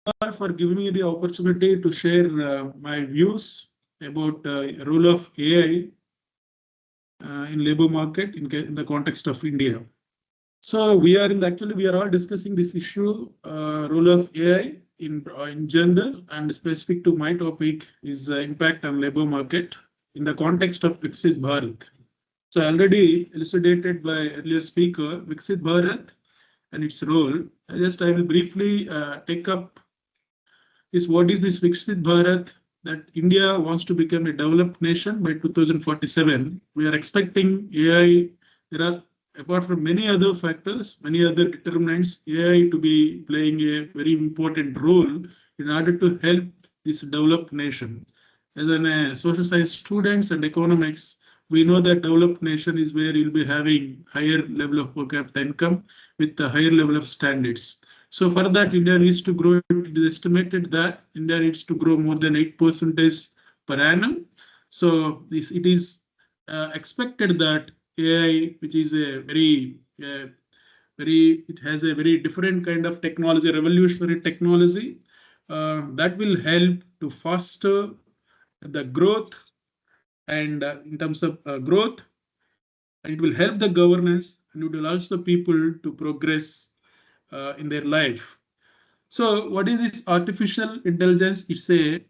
all for giving me the opportunity to share my views about role of AI in labor market in the context of India. So we are in the, actually we are all discussing this issue, role of AI in general, and specific to my topic is impact on labor market in the context of Viksit Bharat. So already elucidated by earlier speaker, Viksit Bharat and its role. I will briefly take up is what is this Viksit Bharat, that India wants to become a developed nation by 2047. We are expecting AI. There are, apart from many other factors, many other determinants, AI to be playing a very important role in order to help this developed nation. As an social science students and economics, we know that developed nation is where you'll be having higher level of per capita income with a higher level of standards. So for that, India needs to grow. It is estimated that India needs to grow more than 8% per annum. So it is expected that AI, which is a it has a very different kind of technology, revolutionary technology, that will help to foster the growth, and in terms of growth, it will help the governance, and it will allow the people to progress in their life. So what is this artificial intelligence? It's a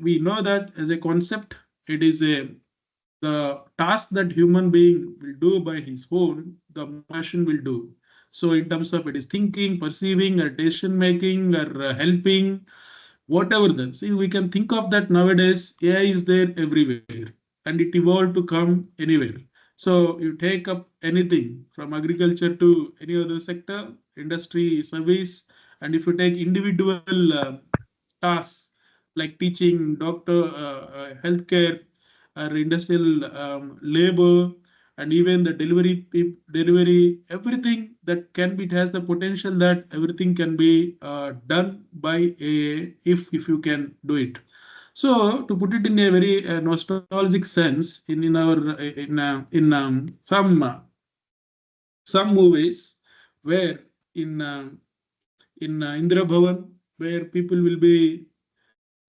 we know that as a concept, it is a the task that human being will do by his own, the machine will do. So in terms of it is thinking, perceiving, or decision making, or helping, whatever the see, we can think of that nowadays. AI is there everywhere, and it evolved to come anywhere. So you take up anything from agriculture to any other sector, industry, service, and if you take individual tasks like teaching, doctor, healthcare, or industrial labor, and even the delivery, everything that can be, it has the potential that everything can be done by AI if you can do it. So to put it in a very nostalgic sense, in our some movies where in Indra Bhavan, where people will be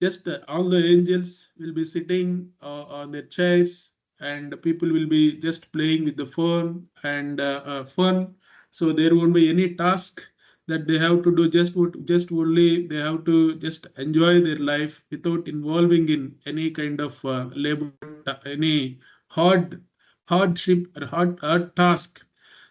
just all the angels will be sitting on their chairs, and people will be just playing with the phone and fun. So there won't be any task that they have to do. Just only they have to just enjoy their life without involving in any kind of labor, any hard hardship or hard task.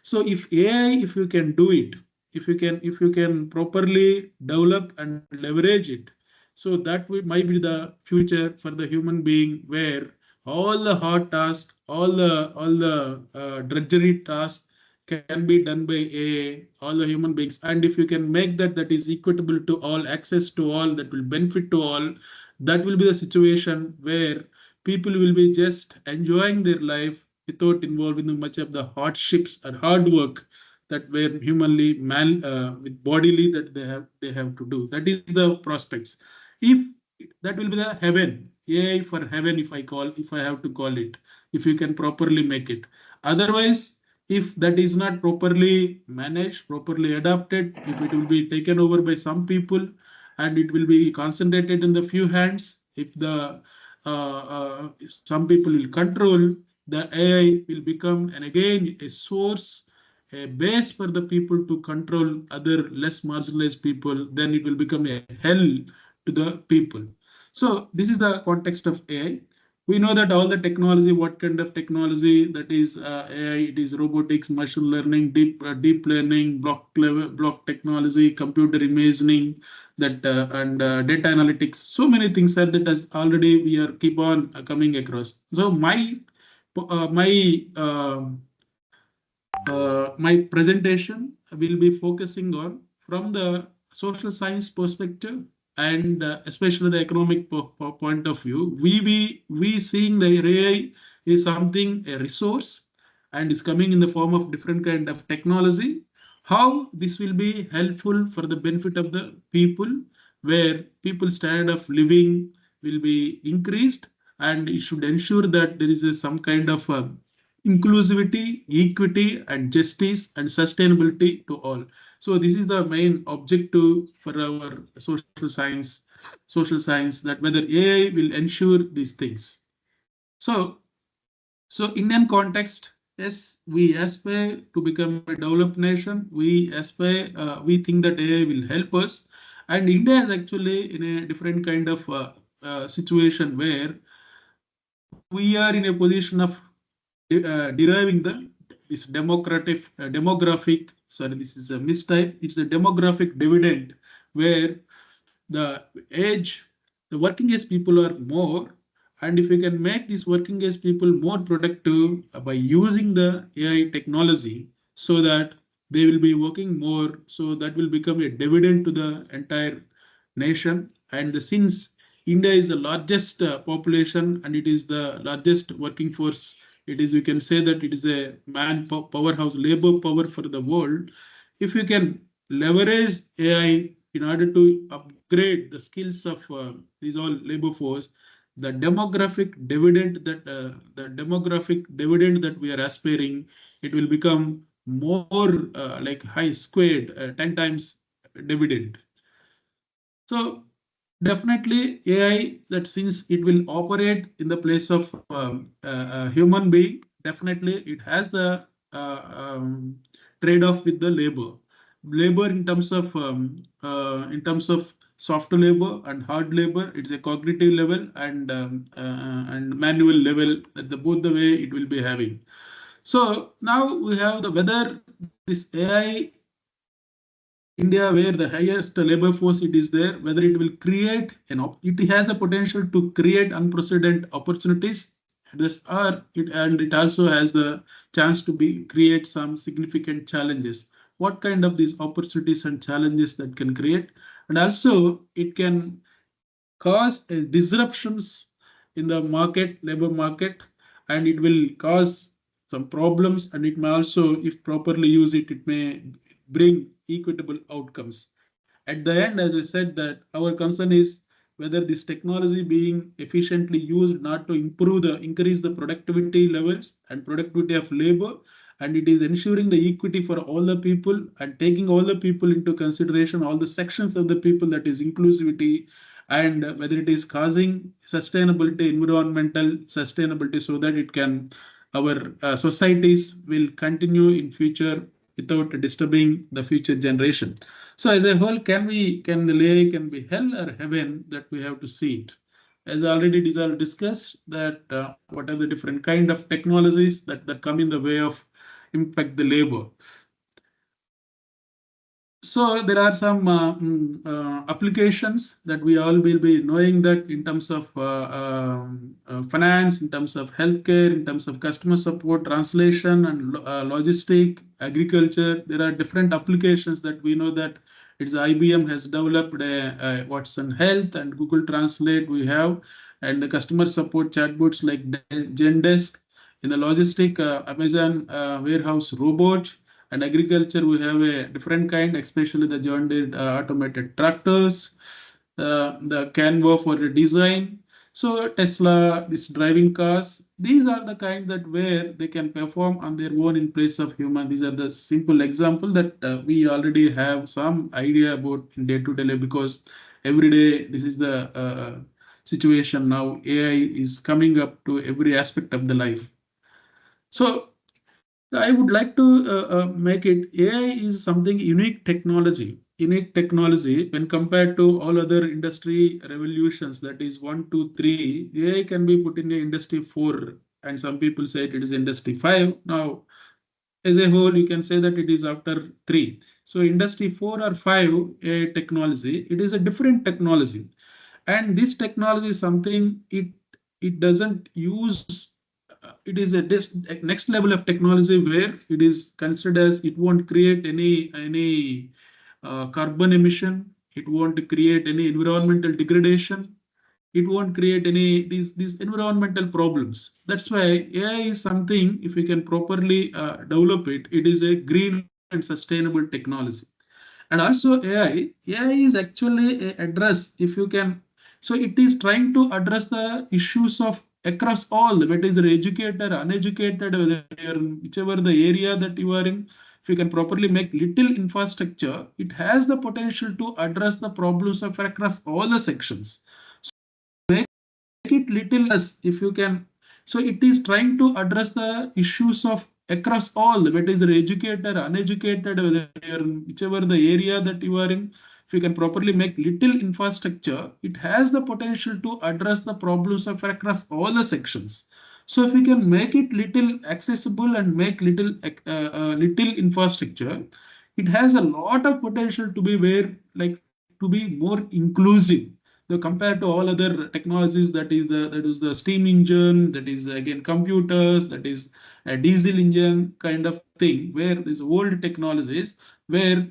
So if AI, if you can do it, if you can properly develop and leverage it, so that might be the future for the human being, where all the hard tasks, all the drudgery tasks can be done by AI, all the human beings. And if you can make that that is equitable to all, access to all, that will benefit to all, that will be the situation where people will be just enjoying their life without involving in much of the hardships or hard work that were humanly with bodily that they have to do. That is the prospects. If that will be the heaven, AI for heaven, if I have to call it, if you can properly make it. Otherwise, if that is not properly managed, properly adapted, if it will be taken over by some people and it will be concentrated in the few hands, if the some people will control, the AI will become and again a source, a base for the people to control other less marginalized people. Then it will become a hell to the people. So this is the context of AI. We know that all the technology, what kind of technology that is AI, it is robotics, machine learning, deep learning, block technology, computer imaging, that and data analytics. So many things are that as already we are keep on coming across. So my presentation will be focusing on from the social science perspective, and especially the economic point of view. We seeing the AI is something, a resource, and is coming in the form of different kind of technology. How this will be helpful for the benefit of the people, where people's standard of living will be increased, and it should ensure that there is some kind of inclusivity, equity, and justice and sustainability to all. So this is the main objective for our social science, that whether AI will ensure these things. So, so Indian context, yes, we aspire to become a developed nation. We aspire, we think that AI will help us, and India is actually in a different kind of situation where we are in a position of deriving this demographic. Sorry, this is a mistype. It's a demographic dividend where the age, the working age people are more, and if we can make these working age people more productive by using the AI technology, so that they will be working more, so that will become a dividend to the entire nation. And since India is the largest population and it is the largest working force, it is, we can say that it is a powerhouse, labor power for the world. If you can leverage AI in order to upgrade the skills of these all labor force, the demographic dividend that we are aspiring, it will become more like high squared, 10 times dividend. So definitely AI, that since it will operate in the place of a human being, definitely it has the trade-off with the labor. Labor in terms of soft labor and hard labor, it's a cognitive level and manual level, that both the way it will be having. So now we have the whether this AI India, where the highest labor force it is there, whether it will create it has the potential to create unprecedented opportunities. This or it and it also has the chance to be create some significant challenges. What kind of these opportunities and challenges that can create, and also it can cause disruptions in the labor market, and it will cause some problems, and it may also, if properly used, it may bring equitable outcomes. At the end, as I said, that our concern is whether this technology being efficiently used not to increase the productivity levels and productivity of labor, and it is ensuring the equity for all the people and taking all the people into consideration, all the sections of the people, that is inclusivity, and whether it is causing sustainability, environmental sustainability, so that it can, our societies will continue in future without disturbing the future generation. So as a whole, can the AI can be hell or heaven, that we have to see it. As already discussed, that what are the different kind of technologies that come in the way of impact the labor. So there are some applications that we all will be knowing, that in terms of finance, in terms of healthcare, in terms of customer support, translation, and logistic, agriculture. There are different applications that we know, that it's IBM has developed a Watson Health and Google Translate we have, and the customer support chatbots like Zendesk. In the logistic, Amazon warehouse robot, and agriculture we have a different kind, especially the John Deere automated tractors, the Canva for the design. So Tesla, this driving cars, these are the kind that where they can perform on their own in place of human. These are the simple example that we already have some idea about in day-to-day life, because every day this is the situation now. AI is coming up to every aspect of the life. So I would like to make it, AI is something unique technology. Unique technology when compared to all other industry revolutions, that is 1, 2, 3. AI can be put in the industry 4, and some people say it is industry 5. Now, as a whole, you can say that it is after 3. So, industry 4 or 5 AI technology, it is a different technology, and this technology is something it doesn't use, it is a next level of technology, where it is considered as it won't create any carbon emission, it won't create any environmental degradation, it won't create any these environmental problems. That's why AI is something, if we can properly develop it, it is a green and sustainable technology. And also AI is actually a address, if you can, so it is trying to address the issues of across all, whether it is educated or uneducated, whether you're in whichever the area that you are in. if you can properly make little infrastructure, it has the potential to address the problems of across all the sections. It little less if you can. So it is trying to address the issues of across all, whether it is educated or uneducated, whether you're in whichever the area that you are in. If you can properly make little infrastructure, it has the potential to address the problems of across all the sections. So if we can make it little accessible and make little infrastructure, it has a lot of potential to be to be more inclusive. So compared to all other technologies, that is the steam engine, that is again computers, that is a diesel engine kind of thing, where these old technologies, where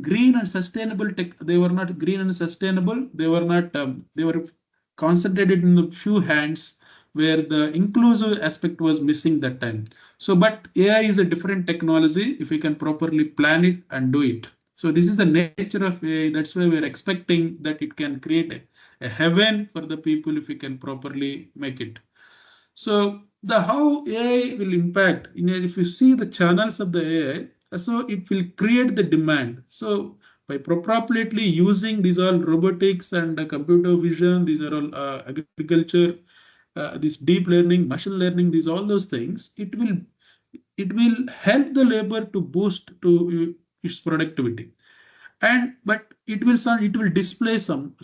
green and sustainable tech, they were not green and sustainable, they were not they were concentrated in a few hands, where the inclusive aspect was missing that time. So, but AI is a different technology if we can properly plan it and do it. So this is the nature of AI. That's why we're expecting that it can create a heaven for the people if we can properly make it. So the how AI will impact, if you see the channels of the AI, so it will create the demand. So by appropriately using these all robotics and computer vision, these are all agriculture, this deep learning, machine learning, these all those things, it will help the labor to boost to its productivity. And but it will displace some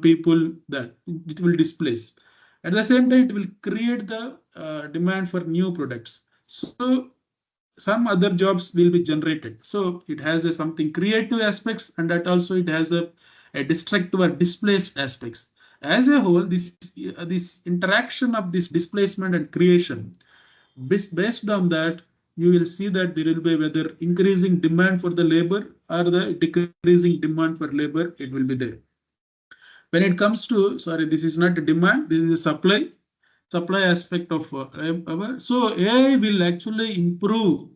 people, that it will displace. At the same time, it will create the demand for new products. So some other jobs will be generated. So it has a something creative aspects, and that also it has a destructive or displaced aspects. As a whole, this interaction of this displacement and creation, based on that, you will see that there will be whether increasing demand for the labor or the decreasing demand for labor, it will be there. When it comes to, sorry, this is not a demand, this is a supply aspect of so AI will actually improve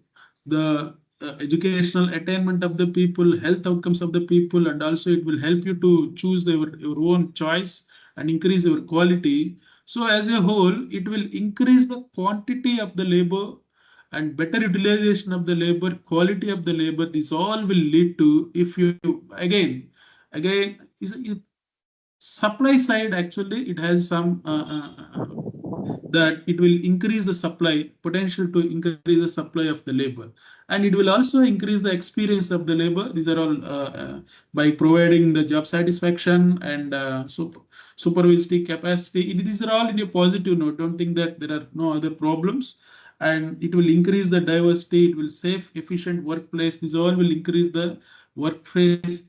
the educational attainment of the people, health outcomes of the people, and also it will help you to choose your own choice and increase your quality. So as a whole, it will increase the quantity of the labor and better utilization of the labor, quality of the labor. This all will lead to, if you again is supply side, actually it has some that it will increase the supply potential to increase the supply of the labor, and it will also increase the experience of the labor. These are all by providing the job satisfaction and supervisory capacity. These are all in a positive note. Don't think that there are no other problems. And it will increase the diversity, it will save efficient workplace. These all will increase the workplace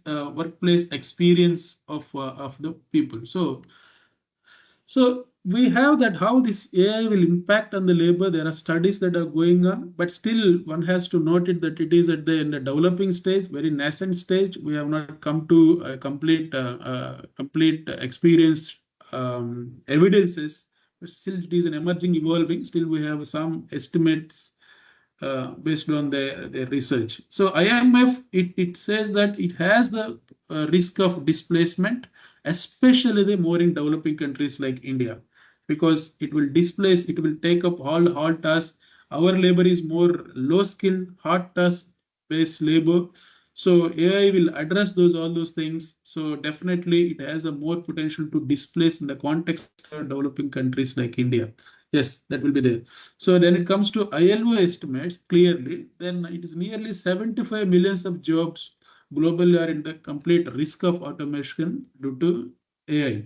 experience of the people. So we have that how this AI will impact on the labor. There are studies that are going on, but still one has to note it that it is in the developing stage, very nascent stage. We have not come to a complete experience evidences, but still it is an emerging, evolving. Still we have some estimates based on their research. So IMF, it says that it has the risk of displacement, especially the more in developing countries like India, because it will displace, it will take up all tasks. Our labor is more low skilled, hard task based labor. So AI will address all those things. So definitely it has a more potential to displace in the context of developing countries like India. Yes, that will be there. So then it comes to ILO estimates clearly, then it is nearly 75 millions of jobs globally are in the complete risk of automation due to AI.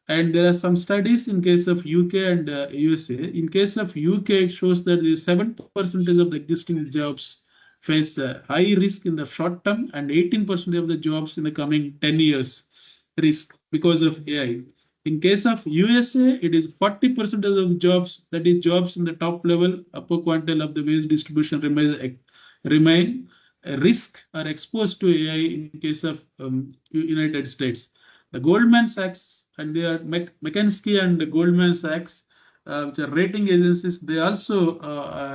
And there are some studies in case of UK and USA. In case of UK, it shows that the 7% of the existing jobs face high risk in the short term, and 18% of the jobs in the coming 10 years risk because of AI. In case of USA, it is 40% of the jobs, that is jobs in the top level, upper quintile of the wage distribution remain a risk or exposed to AI in case of United States. The Goldman Sachs and they are McKinsey and the Goldman Sachs, which are rating agencies, they also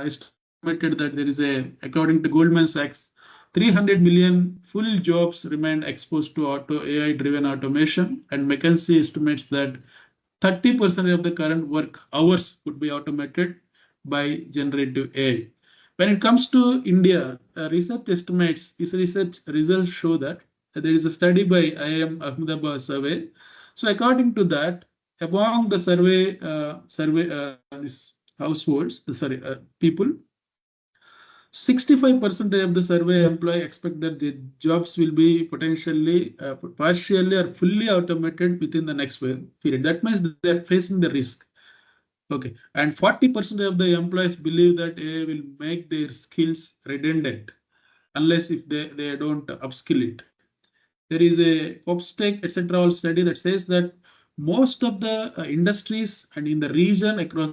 estimated that there is according to Goldman Sachs, 300 million full jobs remain exposed to AI-driven automation, and McKinsey estimates that 30% of the current work hours could be automated by generative AI. When it comes to India, research estimates, this research results show that there is a study by IIM Ahmedabad survey. So according to that, among the survey this households, people, 65% of the survey employee expect that the jobs will be potentially, partially or fully automated within the next period. That means they are facing the risk. Okay, and 40% of the employees believe that AI will make their skills redundant unless if they don't upskill it. There is a PopStech, etc. all study that says that most of the industries and in the region across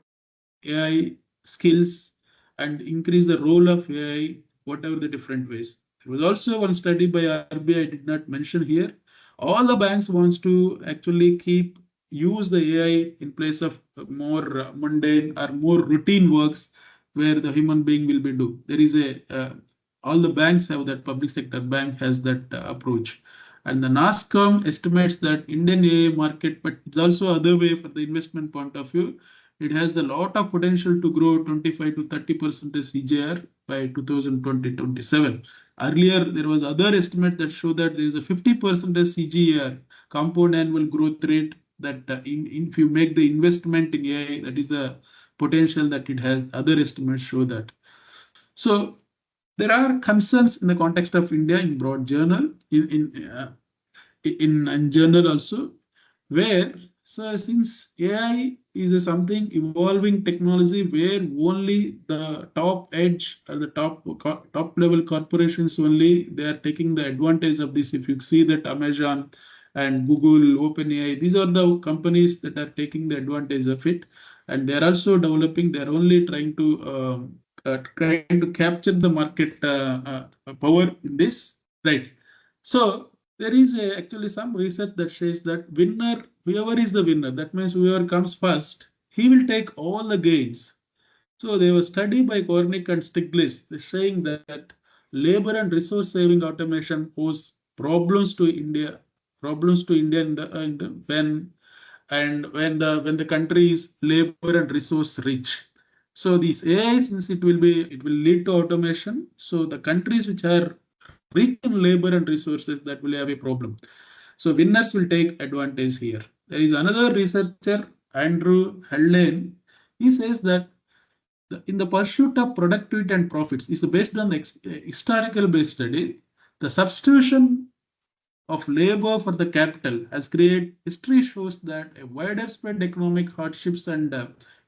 AI skills and increase the role of AI, whatever the different ways. There was also one study by RBI I did not mention here. All the banks wants to actually keep use the AI in place of more mundane or more routine works where the human being will be do. There is a all the banks have that, public sector bank has that approach. And the NASCOM estimates that Indian AI market, but it's also other way for the investment point of view. It has a lot of potential to grow 25 to 30% CJR by 2020-27. Earlier, there was other estimate that show that there is a 50% CGR, compound annual growth rate, that if you make the investment in AI, that is the potential that it has. Other estimates show that. So there are concerns in the context of India in broad journal, in journal also, where, so since AI is a something evolving technology where only the top edge or the top level corporations only they are taking the advantage of this. If you see that Amazon and Google, OpenAI, these are the companies that are taking the advantage of it, and they are also developing. They are only trying to capture the market power in this, right? So there is actually some research that says that winner, whoever is the winner, that means whoever comes first, he will take all the gains. So there was a study by Kornick and Stiglitz saying that labor and resource saving automation pose problems to India in the when the country is labor and resource rich. So these AI, since it will lead to automation. So the countries which are rich in labor and resources, that will have a problem. So winners will take advantage here. There is another researcher, Andrew Haldane. He says that in the pursuit of productivity and profits is based on the historical based study. The substitution of labor for the capital has created, history shows that a wider spread economic hardships and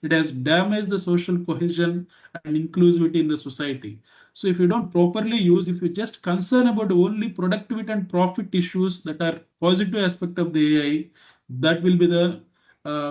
it has damaged the social cohesion and inclusivity in the society. So if you don't properly use, if you just concern about only productivity and profit issues that are positive aspect of the AI, that will be the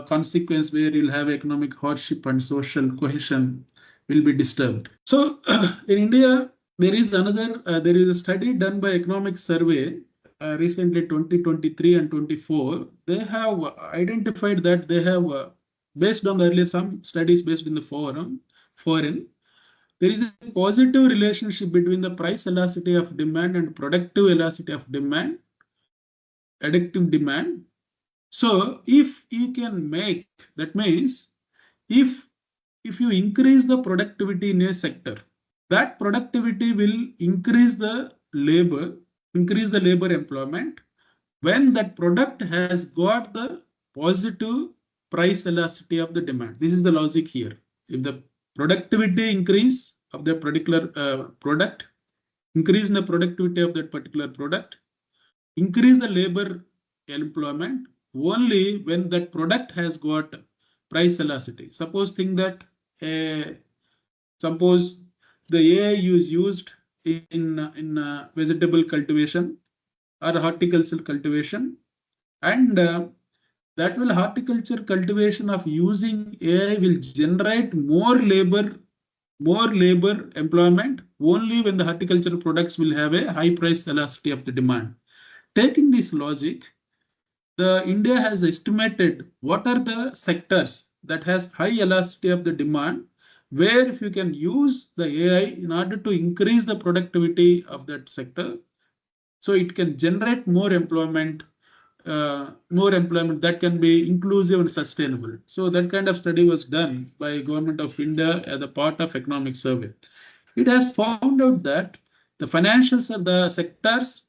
consequence where you'll have economic hardship and social cohesion will be disturbed. So in India, there is a study done by Economic Survey recently 2023 and 24. They have identified that they have based on earlier some studies based in the foreign, there is a positive relationship between the price elasticity of demand and productive elasticity of demand, additive demand. So if you can make, that means if you increase the productivity in a sector, that productivity will increase the labor employment when that product has got the positive price elasticity of the demand. This is the logic here. If the productivity increase of the particular product, increase in the productivity of that particular product, increase the labor employment only when that product has got price elasticity. Suppose the AI is used in vegetable cultivation or horticultural cultivation, and that will horticulture cultivation of using AI will generate more labor employment only when the horticultural products will have a high price elasticity of the demand. Taking this logic, the India has estimated what are the sectors that has high elasticity of the demand, where if you can use the AI in order to increase the productivity of that sector, so it can generate more employment that can be inclusive and sustainable. So that kind of study was done by Government of India as a part of economic survey. It has found out that the the sectors,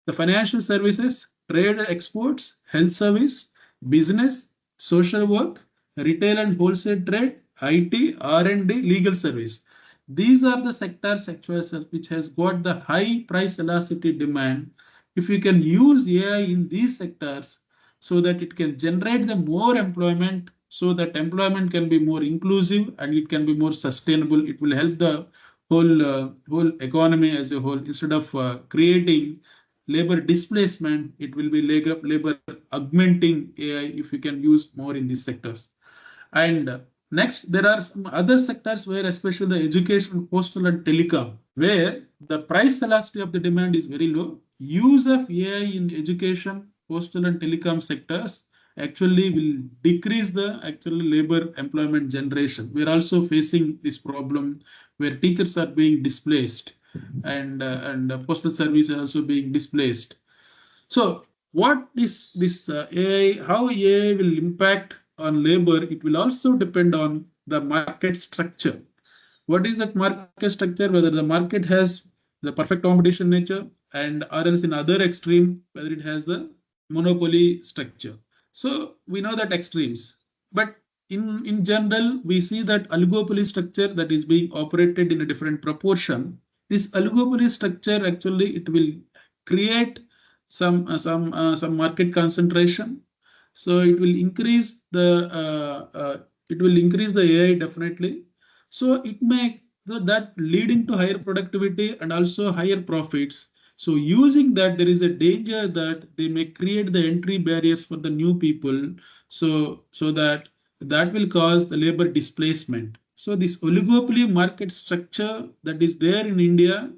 the financial services, trade exports, health service, business, social work, retail and wholesale trade, IT, R&D, legal service. These are the sectors actually which has got the high price elasticity demand. If you can use AI in these sectors so that it can generate the more employment, so that employment can be more inclusive and it can be more sustainable, it will help the whole economy as a whole. Instead of creating labor displacement, it will be labor augmenting AI if you can use more in these sectors. And next, there are some other sectors where, especially the education, postal, and telecom, where the price elasticity of the demand is very low. Use of AI in education, postal, and telecom sectors actually will decrease the actual labor employment generation. We are also facing this problem where teachers are being displaced and postal service are also being displaced. So what is this AI, how AI will impact on labor? It will also depend on the market structure. What is that market structure? Whether the market has the perfect competition nature, and or else in other extreme, whether it has the monopoly structure. So we know that extremes, but in general, we see that oligopoly structure that is being operated in a different proportion. This oligopoly structure actually it will create some market concentration. So it will increase the AI definitely. So it may that leading to higher productivity and also higher profits. So using that, there is a danger that they may create the entry barriers for the new people. So that will cause the labor displacement. So this oligopoly market structure that is there in India,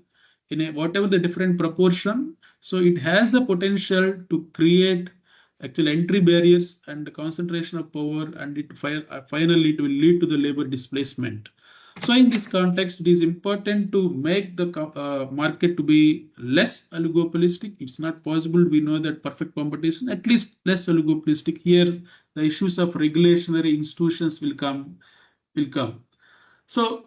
in a, whatever the different proportion, so it has the potential to create actual entry barriers and the concentration of power, and finally it will lead to the labor displacement. So in this context, it is important to make the market to be less oligopolistic. It's not possible. We know that perfect competition, at least less oligopolistic. Here, the issues of regulatory institutions will come. So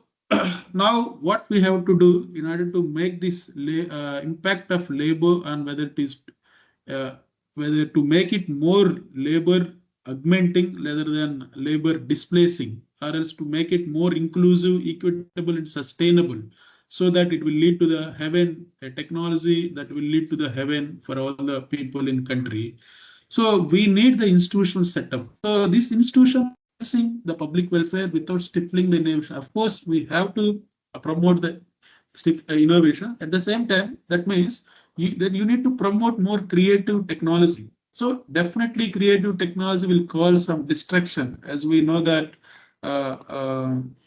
now what we have to do in order to make this impact of labor, and whether it is whether to make it more labor augmenting rather than labor displacing, or else to make it more inclusive, equitable, and sustainable, so that it will lead to the heaven, a technology that will lead to the heaven for all the people in country. So we need the institutional setup. So this institution the public welfare without stifling the innovation. Of course, we have to promote the innovation. At the same time, that means then you need to promote more creative technology. So definitely creative technology will cause some distraction, as we know that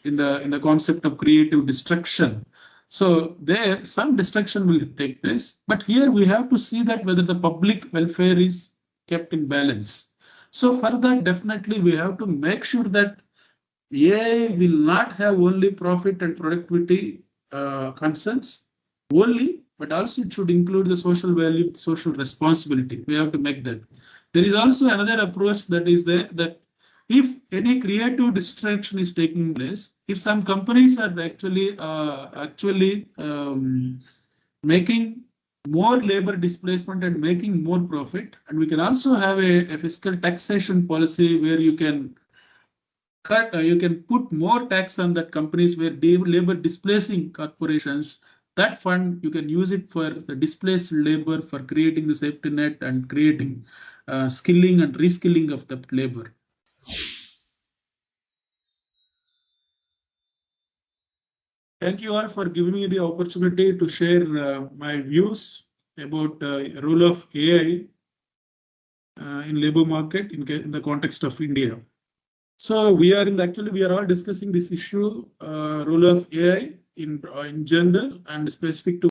in the concept of creative destruction. So there some destruction will take place. But here we have to see that whether the public welfare is kept in balance. So for that, definitely we have to make sure that AI will not have only profit and productivity concerns only, but also it should include the social value, social responsibility. We have to make that. There is also another approach that is there, that if any creative distraction is taking place, if some companies are actually making more labor displacement and making more profit, and we can also have a fiscal taxation policy where you can you can put more tax on that companies where they labor displacing corporations. That fund you can use it for the displaced labor, for creating the safety net and creating skilling and reskilling of that labor. Thank you all for giving me the opportunity to share my views about role of AI in labor market in the context of India. So we are we are all discussing this issue, role of AI in general and specific to